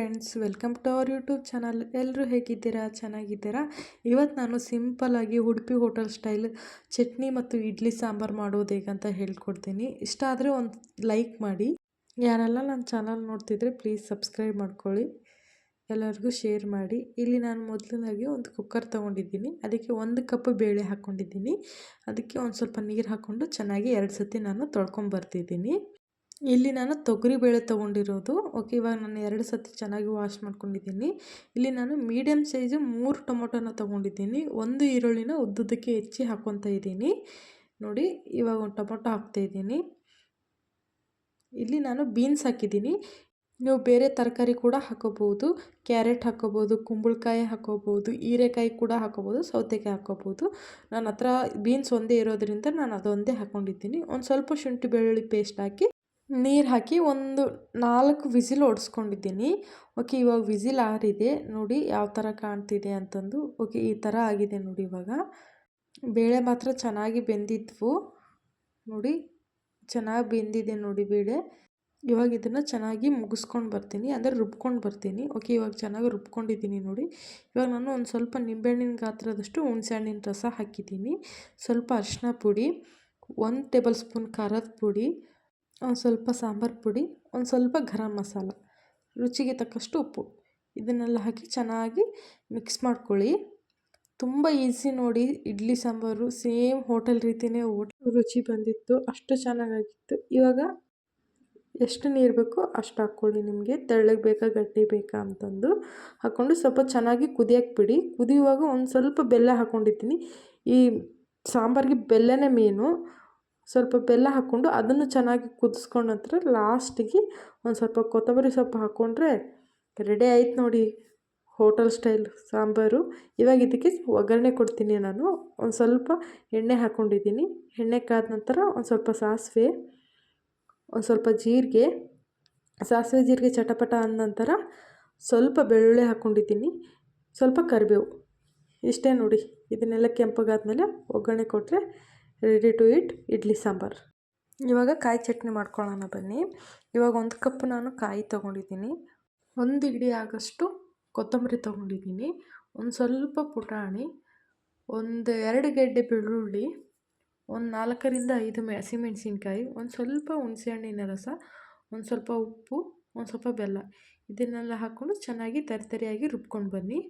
Friends, welcome to our YouTube channel. ಎಲ್ಲರೂ ಹೇಗಿದ್ದೀರಾ? ಚೆನ್ನಾಗಿದ್ದೀರಾ? ಇವತ್ತು ನಾನು ಸಿಂಪಲ್ಲಾಗಿ ಉಡುಪಿ ಹೋಟೆಲ್ ಸ್ಟೈಲ್ ಚಟ್ನಿ ಮತ್ತು ಇಡ್ಲಿ ಸಾಂಬಾರು ಮಾಡೋದು ಹೇಗಂತ ಹೇಳ್ಕೊಡ್ತೀನಿ. ಇಷ್ಟ ಆದರೆ ಒಂದು ಲೈಕ್ ಮಾಡಿ. ಯಾರೆಲ್ಲ ನನ್ನ ಚಾನಲ್ ನೋಡ್ತಿದ್ರೆ ಪ್ಲೀಸ್ ಸಬ್ಸ್ಕ್ರೈಬ್ ಮಾಡ್ಕೊಳ್ಳಿ. ಎಲ್ಲರಿಗೂ ಶೇರ್ ಮಾಡಿ. ಇಲ್ಲಿ ನಾನು ಮೊದಲನಾಗಿ ಒಂದು ಕುಕ್ಕರ್ ತೊಗೊಂಡಿದ್ದೀನಿ. ಅದಕ್ಕೆ 1 ಕಪ್ ಬೇಳೆ ಹಾಕ್ಕೊಂಡಿದ್ದೀನಿ. ಅದಕ್ಕೆ ಒಂದು ಸ್ವಲ್ಪ ನೀರು ಹಾಕ್ಕೊಂಡು ಚೆನ್ನಾಗಿ 2 ಸತಿ ನಾನು ತೊಳ್ಕೊಂಬರ್ತಿದ್ದೀನಿ. ಇಲ್ಲಿ ನಾನು ತೊಗರಿಬೇಳೆ ತೊಗೊಂಡಿರೋದು. ಓಕೆ, ಇವಾಗ ನಾನು 2 ಸತಿ ಚೆನ್ನಾಗಿ ವಾಶ್ ಮಾಡ್ಕೊಂಡಿದ್ದೀನಿ. ಇಲ್ಲಿ ನಾನು ಮೀಡಿಯಮ್ ಸೈಜು 3 ಟೊಮೊಟೊನ ತೊಗೊಂಡಿದ್ದೀನಿ. 1 ಈರುಳ್ಳಿನ ಉದ್ದುದ್ದಕ್ಕೆ ಹೆಚ್ಚಿ ಹಾಕ್ಕೊತಾ ಇದ್ದೀನಿ. ನೋಡಿ, ಇವಾಗ ಒಂದು ಟೊಮೊಟೊ ಹಾಕ್ತಾಯಿದ್ದೀನಿ. ಇಲ್ಲಿ ನಾನು ಬೀನ್ಸ್ ಹಾಕಿದ್ದೀನಿ. ನೀವು ಬೇರೆ ತರಕಾರಿ ಕೂಡ ಹಾಕೋಬೋದು. ಕ್ಯಾರೆಟ್ ಹಾಕೋಬೋದು, ಕುಂಬಳಕಾಯಿ ಹಾಕೋಬೋದು, ಹೀರೆಕಾಯಿ ಕೂಡ ಹಾಕೋಬೋದು, ಸೌತೆಕಾಯಿ ಹಾಕೋಬೋದು. ನನ್ನ ಹತ್ರ ಬೀನ್ಸ್ ಒಂದೇ ಇರೋದ್ರಿಂದ ನಾನು ಅದೊಂದೇ ಹಾಕ್ಕೊಂಡಿದ್ದೀನಿ. ಒಂದು ಸ್ವಲ್ಪ ಶುಂಠಿ ಬೆಳ್ಳುಳ್ಳಿ ಪೇಸ್ಟ್ ಹಾಕಿ ನೀರು ಹಾಕಿ ಒಂದು 4 ವಿಸಿಲ್ ಹೊಡೆಸ್ಕೊಂಡಿದ್ದೀನಿ. ಓಕೆ, ಇವಾಗ ವಿಸಿಲ್ ಆರಿದೆ. ನೋಡಿ ಯಾವ ಥರ ಕಾಣ್ತಿದೆ ಅಂತಂದು. ಓಕೆ, ಈ ಥರ ಆಗಿದೆ ನೋಡಿ. ಇವಾಗ ಬೇಳೆ ಮಾತ್ರ ಚೆನ್ನಾಗಿ ಬೆಂದಿದ್ವು. ನೋಡಿ, ಚೆನ್ನಾಗಿ ಬೆಂದಿದೆ ನೋಡಿ ಬೇಳೆ. ಇವಾಗ ಇದನ್ನು ಚೆನ್ನಾಗಿ ಮುಗಿಸ್ಕೊಂಡು ಬರ್ತೀನಿ, ಅಂದರೆ ರುಬ್ಕೊಂಡು ಬರ್ತೀನಿ. ಓಕೆ, ಇವಾಗ ಚೆನ್ನಾಗಿ ರುಬ್ಕೊಂಡಿದ್ದೀನಿ ನೋಡಿ. ಇವಾಗ ನಾನು ಒಂದು ಸ್ವಲ್ಪ ನಿಂಬೆಹಣ್ಣಿನ ಗಾತ್ರದಷ್ಟು ಹುಣಸೆಹಣ್ಣಿನ ರಸ ಹಾಕಿದ್ದೀನಿ. ಸ್ವಲ್ಪ ಅರಿಶಿನ ಪುಡಿ, 1 ಟೇಬಲ್ ಸ್ಪೂನ್ ಖಾರದ ಪುಡಿ, ಒಂದು ಸ್ವಲ್ಪ ಸಾಂಬಾರು ಪುಡಿ, ಒಂದು ಸ್ವಲ್ಪ ಗರಂ ಮಸಾಲ, ರುಚಿಗೆ ತಕ್ಕಷ್ಟು ಉಪ್ಪು, ಇದನ್ನೆಲ್ಲ ಹಾಕಿ ಚೆನ್ನಾಗಿ ಮಿಕ್ಸ್ ಮಾಡ್ಕೊಳ್ಳಿ. ತುಂಬ ಈಸಿ ನೋಡಿ. ಇಡ್ಲಿ ಸಾಂಬಾರು ಸೇಮ್ ಹೋಟೆಲ್ ರೀತಿಯೇ ರುಚಿ ಬಂದಿತ್ತು. ಅಷ್ಟು ಚೆನ್ನಾಗಾಗಿತ್ತು. ಇವಾಗ ಎಷ್ಟು ನೀರು ಬೇಕೋ ಅಷ್ಟು ಹಾಕ್ಕೊಳ್ಳಿ. ನಿಮಗೆ ತೆಳ್ಳಗೆ ಬೇಕಾ ಗಟ್ಟಿ ಬೇಕಾ ಅಂತಂದು ಹಾಕ್ಕೊಂಡು ಸ್ವಲ್ಪ ಚೆನ್ನಾಗಿ ಕುದಿಯೋಕ್ಕೆ ಬಿಡಿ. ಕುದಿಯುವಾಗ ಒಂದು ಸ್ವಲ್ಪ ಬೆಲ್ಲ ಹಾಕ್ಕೊಂಡಿದ್ದೀನಿ. ಈ ಸಾಂಬಾರಿಗೆ ಬೆಲ್ಲನೇ ಮೇನು. ಸ್ವಲ್ಪ ಬೆಲ್ಲ ಹಾಕ್ಕೊಂಡು ಅದನ್ನು ಚೆನ್ನಾಗಿ ಕುದಿಸ್ಕೊಂಡ ನಂತರ ಲಾಸ್ಟಿಗೆ ಒಂದು ಸ್ವಲ್ಪ ಕೊತ್ತಂಬರಿ ಸೊಪ್ಪು ಹಾಕ್ಕೊಂಡ್ರೆ ರೆಡಿ ಆಯ್ತು ನೋಡಿ ಹೋಟೆಲ್ ಸ್ಟೈಲ್ ಸಾಂಬಾರು. ಇವಾಗ ಇದಕ್ಕೆ ಒಗ್ಗರಣೆ ಕೊಡ್ತೀನಿ. ನಾನು ಒಂದು ಸ್ವಲ್ಪ ಎಣ್ಣೆ ಹಾಕ್ಕೊಂಡಿದ್ದೀನಿ. ಎಣ್ಣೆ ಕಾದ ನಂತರ ಒಂದು ಸ್ವಲ್ಪ ಸಾಸಿವೆ, ಒಂದು ಸ್ವಲ್ಪ ಜೀರಿಗೆ, ಸಾಸಿವೆ ಜೀರಿಗೆ ಚಟಪಟ ಅಂದ ನಂತರ ಸ್ವಲ್ಪ ಬೆಳ್ಳುಳ್ಳಿ ಹಾಕ್ಕೊಂಡಿದ್ದೀನಿ, ಸ್ವಲ್ಪ ಕರಿಬೇವು. ಇಷ್ಟೇ ನೋಡಿ. ಇದನ್ನೆಲ್ಲ ಕೆಂಪಗಾದ್ಮೇಲೆ ಒಗ್ಗರಣೆ ಕೊಟ್ಟರೆ ರೆಡಿ ಟು ಈಟ್ ಇಡ್ಲಿ ಸಾಂಬಾರು. ಇವಾಗ ಕಾಯಿ ಚಟ್ನಿ ಮಾಡ್ಕೊಳ್ಳೋಣ ಬನ್ನಿ. ಇವಾಗ 1 ಕಪ್ ನಾನು ಕಾಯಿ ತೊಗೊಂಡಿದ್ದೀನಿ. 1 ಇಡಿ ಆಗೋಷ್ಟು ಕೊತ್ತಂಬರಿ ತೊಗೊಂಡಿದ್ದೀನಿ. ಒಂದು ಸ್ವಲ್ಪ ಪುಟಾಣಿ, ಒಂದು 2 ಗೆಡ್ಡೆ ಬೆಳ್ಳುಳ್ಳಿ, ಒಂದು 4ರಿಂದ 5 ಹಸಿಮೆಣಸಿನ್ಕಾಯಿ, ಒಂದು ಸ್ವಲ್ಪ ಹುಣಸೆಹಣ್ಣಿನ ರಸ, ಒಂದು ಸ್ವಲ್ಪ ಉಪ್ಪು, ಒಂದು ಸ್ವಲ್ಪ ಬೆಲ್ಲ, ಇದನ್ನೆಲ್ಲ ಹಾಕ್ಕೊಂಡು ಚೆನ್ನಾಗಿ ತರಿತರಿಯಾಗಿ ರುಬ್ಕೊಂಡು ಬನ್ನಿ.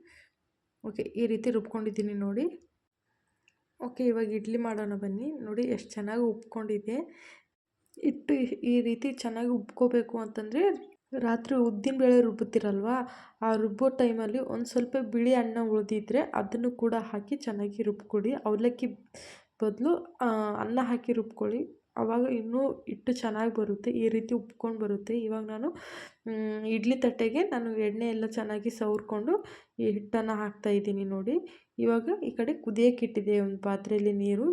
ಓಕೆ, ಈ ರೀತಿ ರುಬ್ಕೊಂಡಿದ್ದೀನಿ ನೋಡಿ. ಓಕೆ, ಇವಾಗ ಇಡ್ಲಿ ಮಾಡೋಣ ಬನ್ನಿ. ನೋಡಿ ಎಷ್ಟು ಚೆನ್ನಾಗಿ ಉಬ್ಕೊಂಡಿದೆ. ಹಿಟ್ಟು ಈ ರೀತಿ ಚೆನ್ನಾಗಿ ಉಬ್ಕೋಬೇಕು ಅಂತಂದರೆ ರಾತ್ರಿ ಉದ್ದಿನಬೇಳೆ ರುಬ್ಬುತ್ತೀರಲ್ವ, ಆ ರುಬ್ಬೋ ಟೈಮಲ್ಲಿ ಒಂದು ಸ್ವಲ್ಪ ಬಿಳಿ ಅನ್ನ ಉಳಿದಿದ್ರೆ ಅದನ್ನು ಕೂಡ ಹಾಕಿ ಚೆನ್ನಾಗಿ ರುಬ್ಕೊಳ್ಳಿ. ಅವಲಕ್ಕಿ ಬದಲು ಅನ್ನ ಹಾಕಿ ರುಬ್ಕೊಳ್ಳಿ. ಆವಾಗ ಇನ್ನೂ ಹಿಟ್ಟು ಚೆನ್ನಾಗಿ ಬರುತ್ತೆ. ಈ ರೀತಿ ಉಬ್ಕೊಂಡು ಬರುತ್ತೆ. ಇವಾಗ ನಾನು ಇಡ್ಲಿ ತಟ್ಟೆಗೆ ನಾನು ಎಣ್ಣೆ ಎಲ್ಲ ಚೆನ್ನಾಗಿ ಸವರ್ಕೊಂಡು ಈ ಹಿಟ್ಟನ್ನು ಹಾಕ್ತಾಯಿದ್ದೀನಿ ನೋಡಿ. ಇವಾಗ ಈ ಕಡೆ ಕುದಿಯೋಕೆ ಇಟ್ಟಿದೆ ಒಂದು ಪಾತ್ರೆಯಲ್ಲಿ ನೀರು.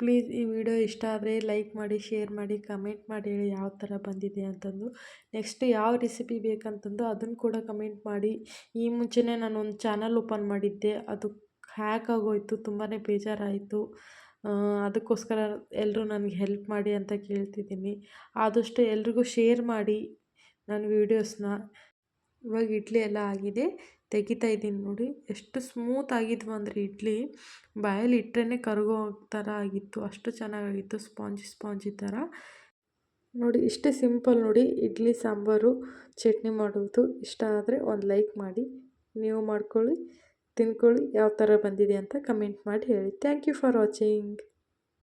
ಪ್ಲೀಸ್ ಈ ವಿಡಿಯೋ ಇಷ್ಟ ಆದರೆ ಲೈಕ್ ಮಾಡಿ, ಶೇರ್ ಮಾಡಿ, ಕಮೆಂಟ್ ಮಾಡಿ ಹೇಳಿ ಯಾವ ಥರ ಬಂದಿದೆ ಅಂತಂದು. ನೆಕ್ಸ್ಟ್ ಯಾವ ರೆಸಿಪಿ ಬೇಕಂತಂದು ಅದನ್ನು ಕೂಡ ಕಮೆಂಟ್ ಮಾಡಿ. ಈ ಮುಂಚೆನೇ ನಾನು ಒಂದು ಚಾನಲ್ ಓಪನ್ ಮಾಡಿದ್ದೆ, ಅದು ಹ್ಯಾಕ್ ಆಗೋಯಿತು. ತುಂಬಾ ಬೇಜಾರಾಯಿತು. ಅದಕ್ಕೋಸ್ಕರ ಎಲ್ಲರೂ ನನಗೆ ಹೆಲ್ಪ್ ಮಾಡಿ ಅಂತ ಕೇಳ್ತಿದ್ದೀನಿ. ಆದಷ್ಟು ಎಲ್ರಿಗೂ ಶೇರ್ ಮಾಡಿ ನನ್ನ ವೀಡಿಯೋಸ್ನ. ಇವಾಗ ಇಡ್ಲಿ ಎಲ್ಲ ಆಗಿದೆ, ತೆಗಿತಾ ಇದ್ದೀನಿ ನೋಡಿ. ಎಷ್ಟು ಸ್ಮೂತ್ ಆಗಿದ್ವು ಅಂದರೆ ಇಡ್ಲಿ ಬಾಯಲ್ಲಿ ಇಟ್ಟರೆ ಕರಗೋ ಥರ ಆಗಿತ್ತು. ಅಷ್ಟು ಚೆನ್ನಾಗಾಗಿತ್ತು, ಸ್ಪಾಂಜಿ ಥರ ನೋಡಿ. ಇಷ್ಟೇ ಸಿಂಪಲ್ ನೋಡಿ ಇಡ್ಲಿ ಸಾಂಬಾರು ಚಟ್ನಿ ಮಾಡೋದು. ಇಷ್ಟ ಆದರೆ ಒಂದು ಲೈಕ್ ಮಾಡಿ, ನೀವು ಮಾಡ್ಕೊಳ್ಳಿ, ತಿನ್ಕೊಳ್ಳಿ. ಯಾವ ಥರ ಬಂದಿದೆ ಅಂತ ಕಮೆಂಟ್ ಮಾಡಿ ಹೇಳಿ. Thank you for watching.